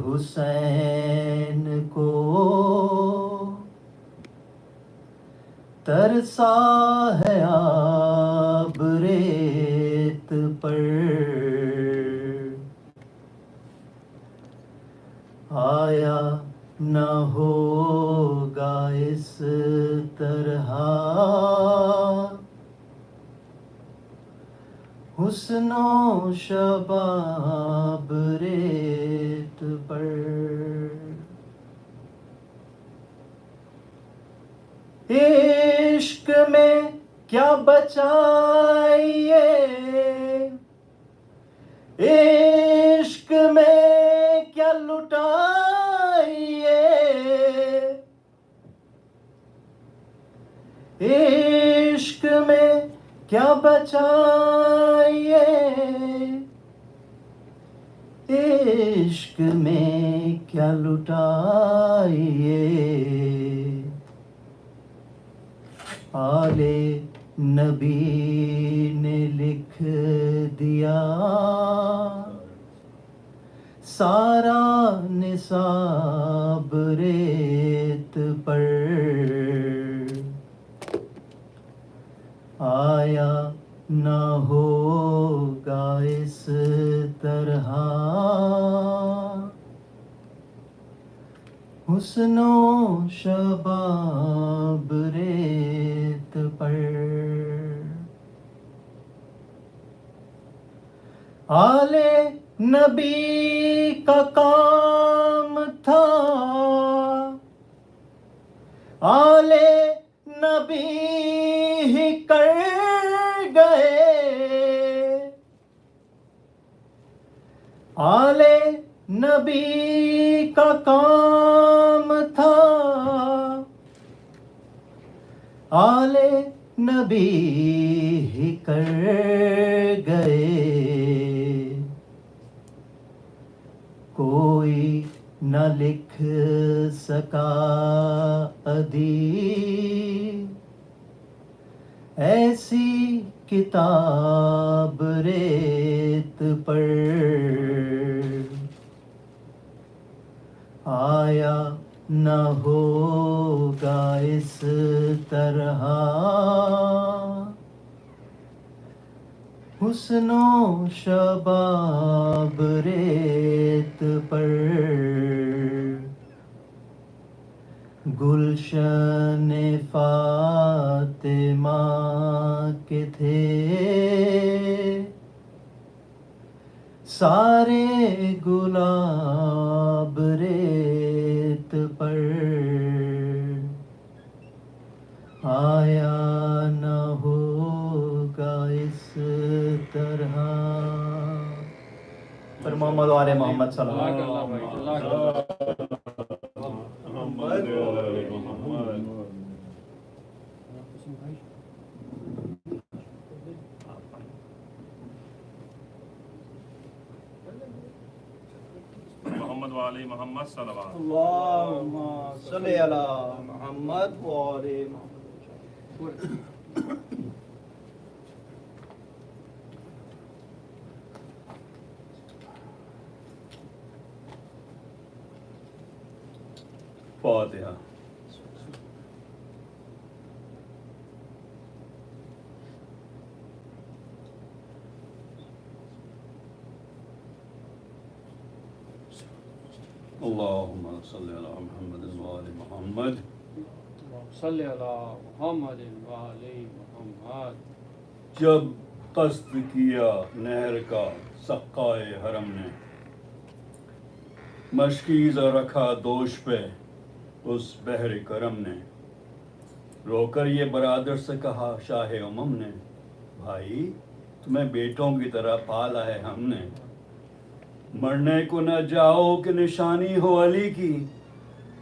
حسین کو ترسا ہے آب ریت پر، آیا نہ ہوگا اس طرح حسن و شباب ریت پر۔ عشق میں کیا بچائیے، عشق میں کیا لٹائیے، عشق میں کیا بچائیے، عشق میں کیا لٹائیے، آل نبی نے لکھ دیا سارا نصاب ریت پر، آیا نہ ہوگا اس طرح حسن و شباب ریت پر۔ آل نبی کا کام تھا، آل نبی ہی کر گئے، آل نبی کا کام تھا، آل نبی ہی کر گئے، کوئی نہ لکھ سکا ادیب ایسی کتاب ریت پر، آیا نہ ہوگا اس طرح حسن و شباب ریت پر۔ گلشن فاطمہ کے تھے سارے گلاب ریت پر، آیا نہ ہوگا اس طرح۔ پر محمد و آل محمد صلی اللہ علیہ وسلم۔ محمد و آل محمد صلوات اللہم صلی علی محمد و آل محمد۔ فاتحہ۔ اللہم صلی علی محمد و آل محمد صلی علی محمد و آل محمد۔ جب قصد کیا نہر کا سقائے حرم نے، مشکیزہ رکھا دوش پہ اس بحر کرم نے، رو کر یہ برادر سے کہا شاہ امم نے، بھائی تمہیں بیٹوں کی طرح پالا ہے ہم نے، مرنے کو نہ جاؤ کہ نشانی ہو علی کی،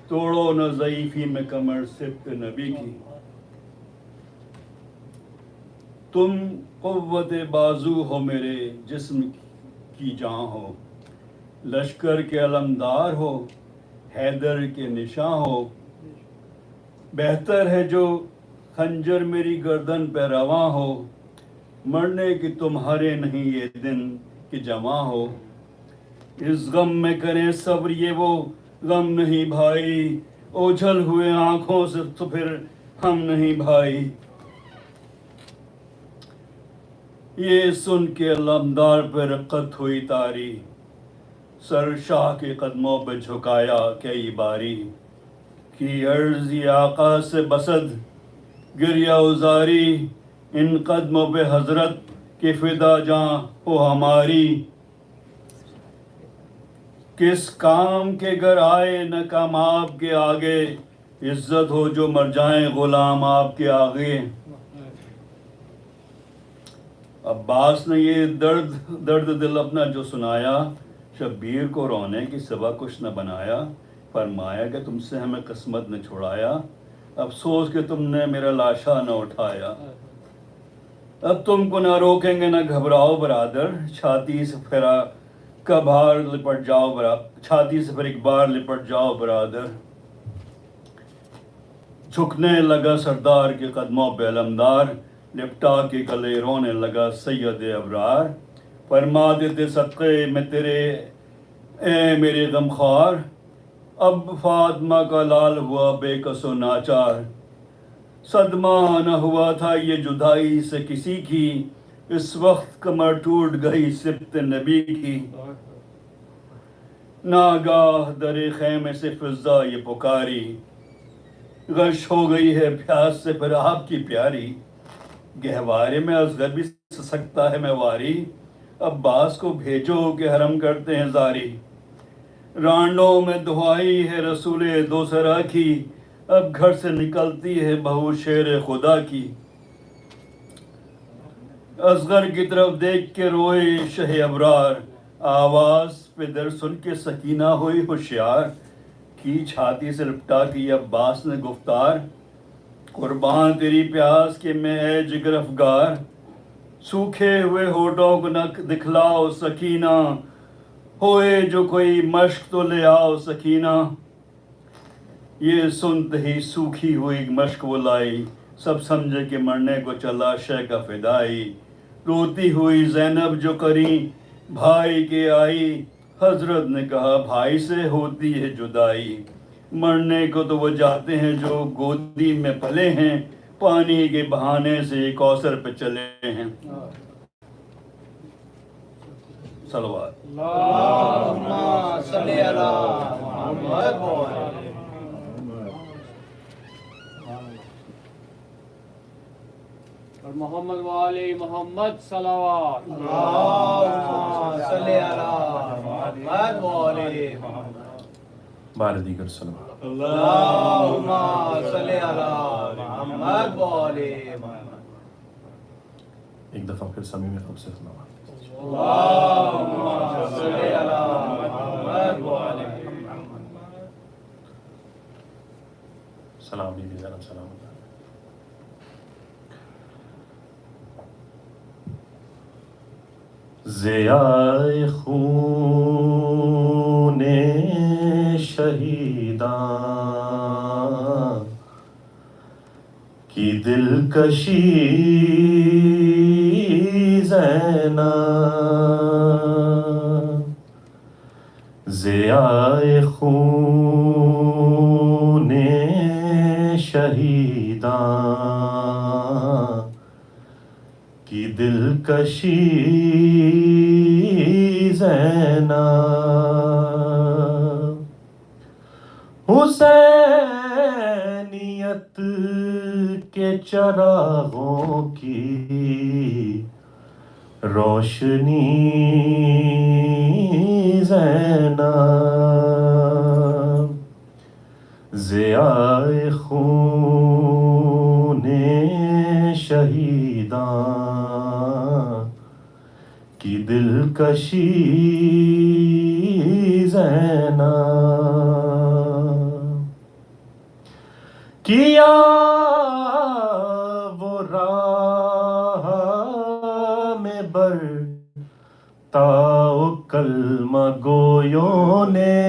توڑو نہ ضعیفی میں کمر سبت نبی کی، تم قوت بازو ہو میرے جسم کی جان ہو، لشکر کے علمدار ہو حیدر کے نشاں ہو، بہتر ہے جو خنجر میری گردن پہ رواں ہو، مرنے کی تمہارے نہیں یہ دن کہ جمع ہو، اس غم میں کریں صبر یہ وہ غم نہیں بھائی، اوجھل ہوئے آنکھوں سے تو پھر ہم نہیں بھائی۔ یہ سن کے علمدار پہ رقت ہوئی طاری، سر شاہ کے قدموں پہ جھکایا کئی باری، کی عرض یہ آقا سے بسد گریہ ازاری، ان قدموں پہ حضرت کی فدا جاں ہو ہماری۔ کس کام کے گر آئے نہ کام آپ کے آگے، عزت ہو جو مر جائیں غلام آپ کے آگے۔ عباس نے یہ درد دل اپنا جو سنایا، شبیر کو رونے کی سوا کچھ نہ بنایا، فرمایا کہ تم سے ہمیں قسمت نے چھڑایا، افسوس کہ تم نے میرا لاشا نہ اٹھایا۔ اب تم کو نہ روکیں گے نہ گھبراؤ برادر، چھاتی سے پھر ایک بار لپٹ جاؤ برادر۔ جھکنے لگا سردار کے قدموں پہ علمدار، لپٹا کے گلے رونے لگا سید ابرار۔ فرما دیتے صدقے میں تیرے اے میرے غمخوار، اب فاطمہ کا لال ہوا بے کس و ناچار۔ صدمہ نہ ہوا تھا یہ جدائی سے کسی کی، اس وقت کمر ٹوٹ گئی سبط نبی کی۔ ناگاہ در خیمے سے فضا یہ پکاری، غش ہو گئی ہے پیاس سے پھر آپ کی پیاری۔ گہوارے میں اصغر بھی سکتا ہے میں واری، عباس کو بھیجو کہ حرم کرتے ہیں زاری۔ رانڈوں میں دہائی ہے رسول دوسرا کی، اب گھر سے نکلتی ہے بہو شیر خدا کی۔ اصغر کی طرف دیکھ کے روئے شہ ابرار، آواز پہ در سن کے سکینہ ہوئی ہوشیار۔ کی چھاتی سے لپٹا کی عباس نے گفتار، قربان تیری پیاس کے میں اے جگر افگار، سوکھے ہوئے ہونٹوں کو نہ دکھلاؤ سکینہ، ہوئے جو کوئی مشق تو لے آؤ سکینہ۔ یہ سنتے ہی سوکھی ہوئی مشق وہ لائی، سب سمجھے کہ مرنے کو چلا شے کا فدائی۔ روتی ہوئی زینب جو کریں بھائی کے آئی، حضرت نے کہا بھائی سے ہوتی ہے جدائی۔ مرنے کو تو وہ جاتے ہیں جو گودی میں پلے ہیں، پانی کے بہانے سے کوثر پہ چلے ہیں۔ صلوات اللہم صلی علی محمد اور محمد والی محمد صلوات۔ اللہم صلی علی محمد وآلہ محمد۔ بار دیگر سلام۔ اللہم صلی علی محمد وآلہ محمد۔ ایک دفعہ پھر صمیمی قلب سے سلام۔ اللہم صلی علی محمد وآلہ محمد۔ سلام بی بی زینب سلام۔ ضیاء خون شہیداں کی دلکشی زینب، ضیاء خون شہیداں کی دلکشی زینب، حسینیت کے چراغوں کی روشنی زینب، ضیاء خون شہیداں کی دلکشی زینب، کیا وہ راہ میں برتاؤ کلمہ گویوں نے،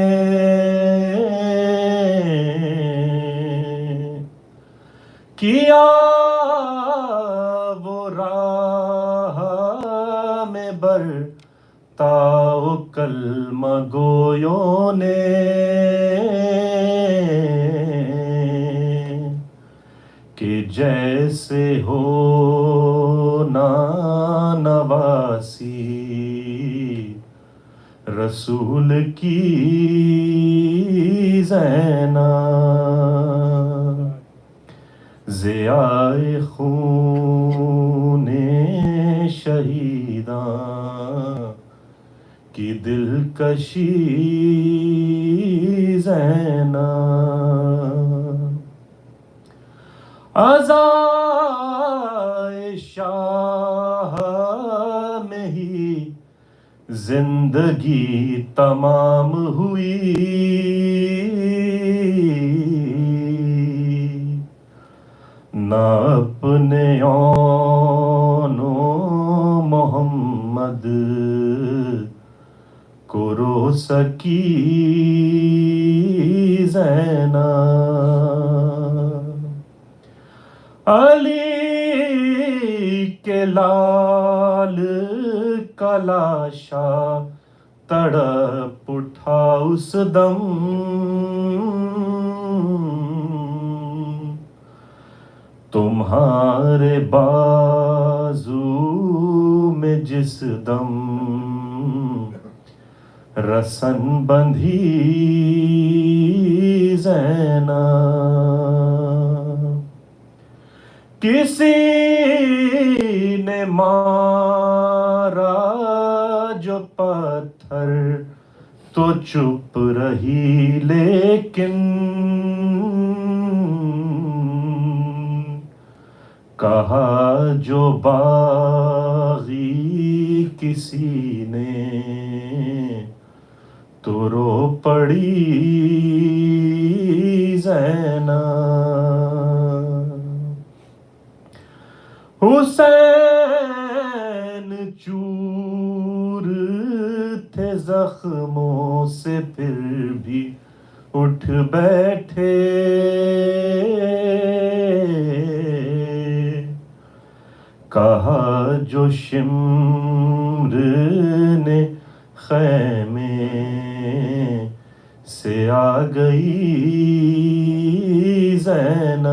کیا وہ راہ میں برتاؤ کلمہ گویوں نے کہ جیسے ہو نواسی رسول کی زینب، ضیاء خون شہیداں کی دلکشی زینب، عزائے شاہ میں ہی زندگی تمام ہوئی، نہ اپنے آن و محمد کو رو سکی زینب، علی کے لال کا لاشا تڑپ اٹھا اس دم، تمہارے بازو میں جس دم رسن بندھی زینب، کسی نے مارا جو پتھر تو چپ رہی، لیکن کہا جو باغی کسی نے تو رو پڑی زینب، حسین چور تھے زخموں سے پھر بھی اٹھ بیٹھے، کہا جو شمر نے خیمے سے آ گئی زینب،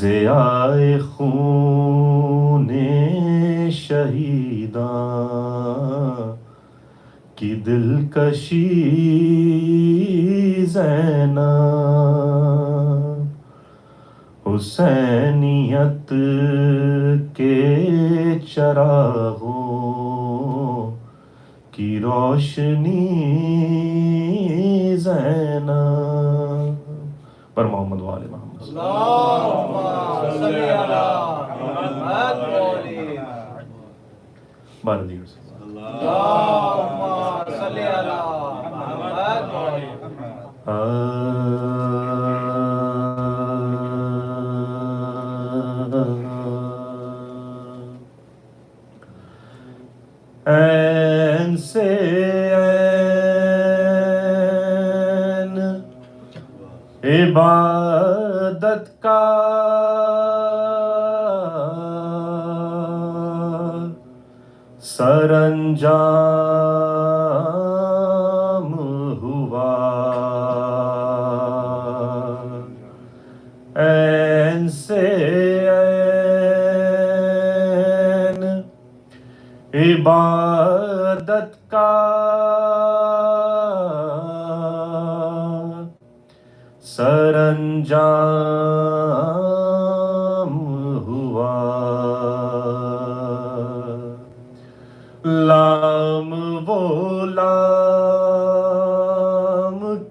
ضیاء خون شہیداں کی دلکشی زینب، حسینیت کے چراغوں کی روشنی زینب، پر محمد و آل محمد اللہم صلی علی محمد و آل بار دیگر سے اللہم صلی علی محمد و آل عین سے عین عبادت کا سرانجام ہوا، عین سے عین عبادت کا سرانجام ہوا، لام وہ لام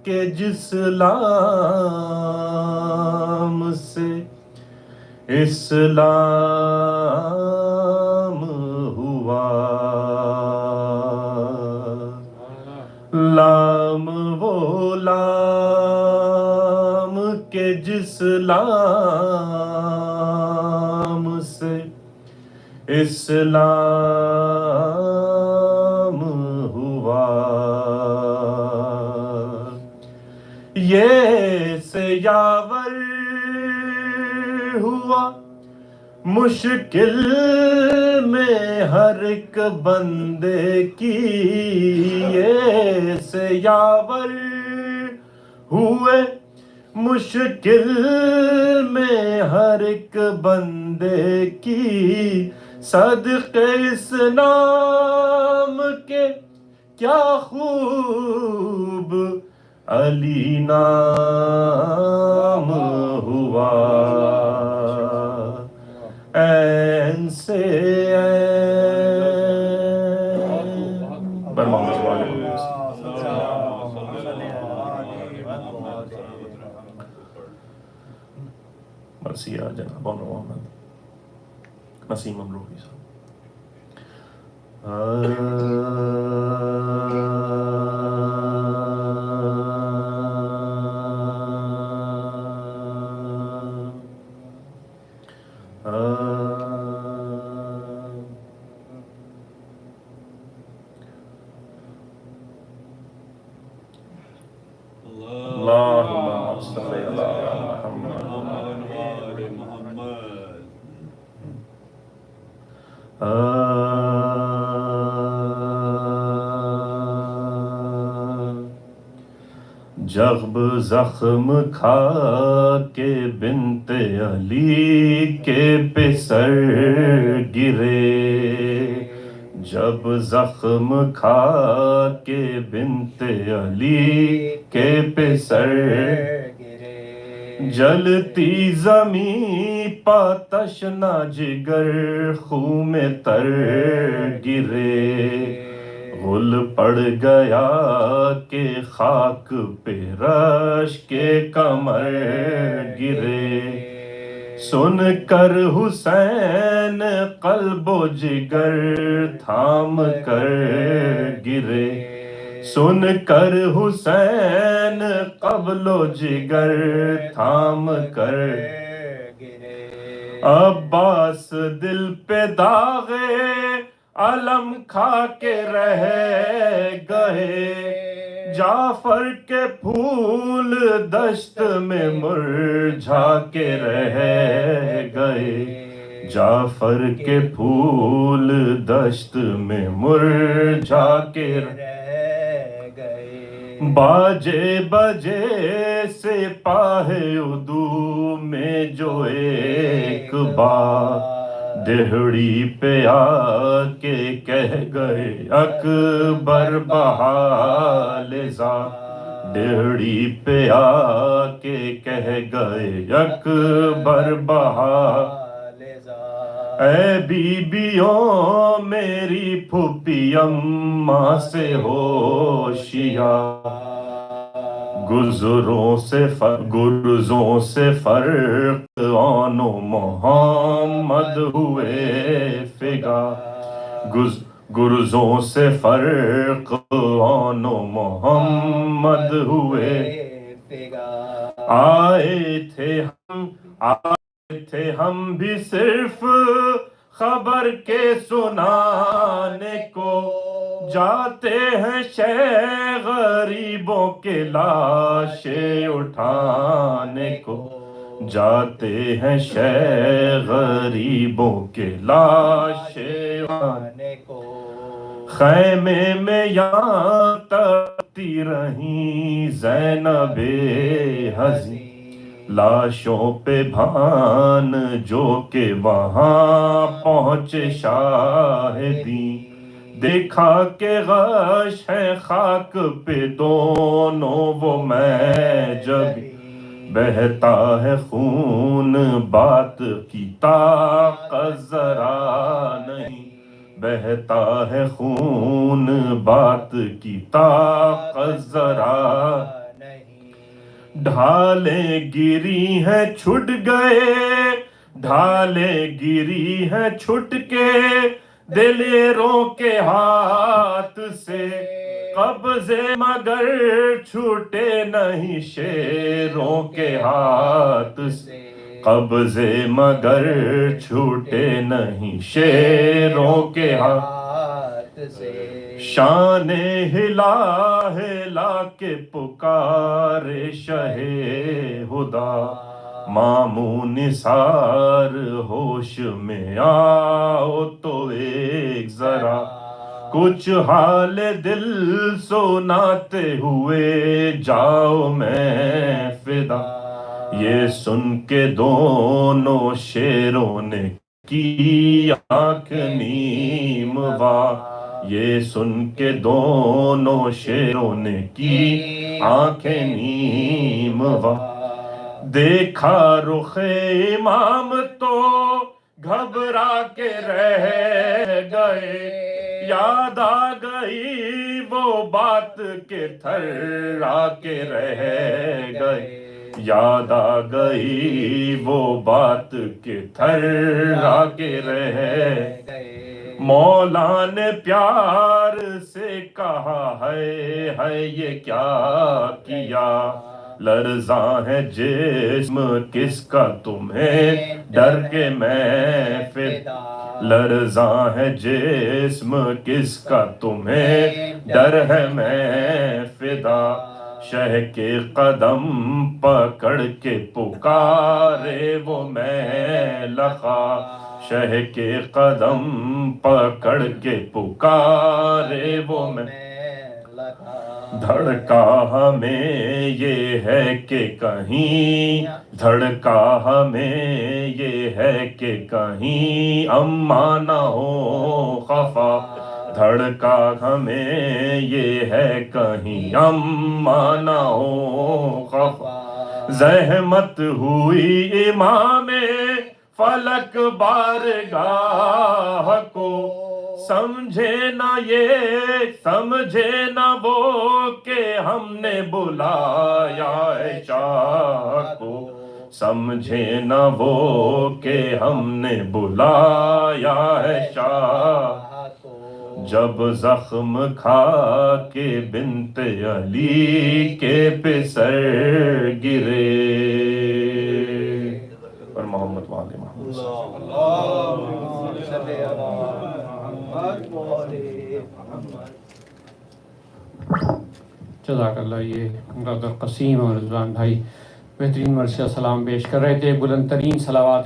کے جس لام سے اسلام ہوا، لام وہ لام کے جس لام سے اسلام ہوا، یہ سے یاور ہوا مشکل میں ہر ایک بندے کی یہ سے یاور ہوئے، مشکل میں ہر ایک بندے کی، صدقے اس نام کے کیا خوب علی نام ہوا، این سے پر محمد صلی اللہ علیہ وسلم. مرثیہ جناب مولانا محمد نسیم امروہی صاحب. اللہم صلی علی جب زخم کھا کے بنت علی کے پہ سر گرے، جب زخم کھا کے بنت علی کے پہ سر گرے، جلتی زمین پا تشنا جگر خون میں تر گرے، غل پڑ گیا کہ خاک پہ رش کے کمر گرے، سن کر حسین قلب و جگر تھام کر گرے، سن کر حسین قلب و جگر تھام کر گرے، عباس دل پہ داغے علم کھا کے رہ گئے، جعفر کے پھول دشت میں مرجھا کے رہ گئے، جعفر کے پھول دشت میں مرجھا کے رہ گئے، باجے بجے سے پاہے عدو میں جو ایک بار دہڑی پہ آ کے کہہ گئے اکبر بحال ذا، دہڑی پہ آ کے کہہ گئے اکبر بحال ذا، اے بیبیوں میری پھوپھی اماں سے ہوشیار، گرزوں سے فرق آن و محمد ہوئے فگا، گرزوں سے فرق آن و محمد ہوئے فگا، آئے تھے ہم بھی صرف خبر کے سنانے کو، جاتے ہیں شہ غریبوں کے لاشیں اٹھانے کو، جاتے ہیں شہ غریبوں کے لاشیں اٹھانے کو، خیمے میں یہاں تڑپتی رہیں زینب حزین، لاشوں پہ بھان جو کہ وہاں پہنچے شاہدین، دیکھا کہ غش ہے خاک پہ دونوں وہ میں جب، بہتا ہے خون بات کی طاقت ذرا نہیں، بہتا ہے خون بات کی طاقت ذرا نہیں، ڈھالیں گری ہیں چھٹ گئے، ڈھالیں گری ہیں چھٹ کے دلیروں کے ہاتھ سے، قبضے مگر چھوٹے نہیں شیروں کے ہاتھ سے، قبضے مگر چھوٹے نہیں شیروں کے ہاتھ سے، شان ہلا ہلا کے پکارے شہ خدا، ماموں نثار ہوش میں آؤ تو ایک ذرا کچھ حال دل سناتے ہوئے جاؤ میں فدا. یہ سن کے دونوں شیروں نے کی آنکھ نیم وا. یہ سن کے دونوں شیروں نے کی آنکھیں نیم وا. دیکھا رخ امام تو گھبرا کے رہ گئے. یاد آ گئی وہ بات کہ تھرا کے رہ گئے. یاد آ گئی وہ بات کہ تھرا کے رہ گئے. مولا نے پیار سے کہا ہے یہ کیا کیا. لرزاں ہے جسم کس کا تمہیں ڈر کے میں فدا. لرزاں ہے جسم کس کا تمہیں ڈر ہے میں فدا. شہ کے قدم پکڑ کے پکارے وہ میں لخا. شہ کے قدم پکڑ کے پکارے وہ میں لخا. دھڑکا ہمیں یہ ہے کہ کہیں دھڑکا ہمیں یہ ہے کہ کہیں اماں نہ ہو خفا. دھڑکا ہمیں یہ ہے کہیں اماں نہ ہو خفا. زحمت ہوئی امام فلک بارگاہ کو. سمجھے نہ وہ کہ ہم نے بلایا ہے شاہ کو. سمجھے نہ وہ کہ ہم نے بلایا ہے شاہ کو. جب زخم کھا کے بنت علی کے پسر گرے. اور محمد والے محمد جزاک اللہ. یہ برادر قسیم اور رضوان بھائی بہترین مرثیہ سلام پیش کر رہے تھے. بلند ترین صلوات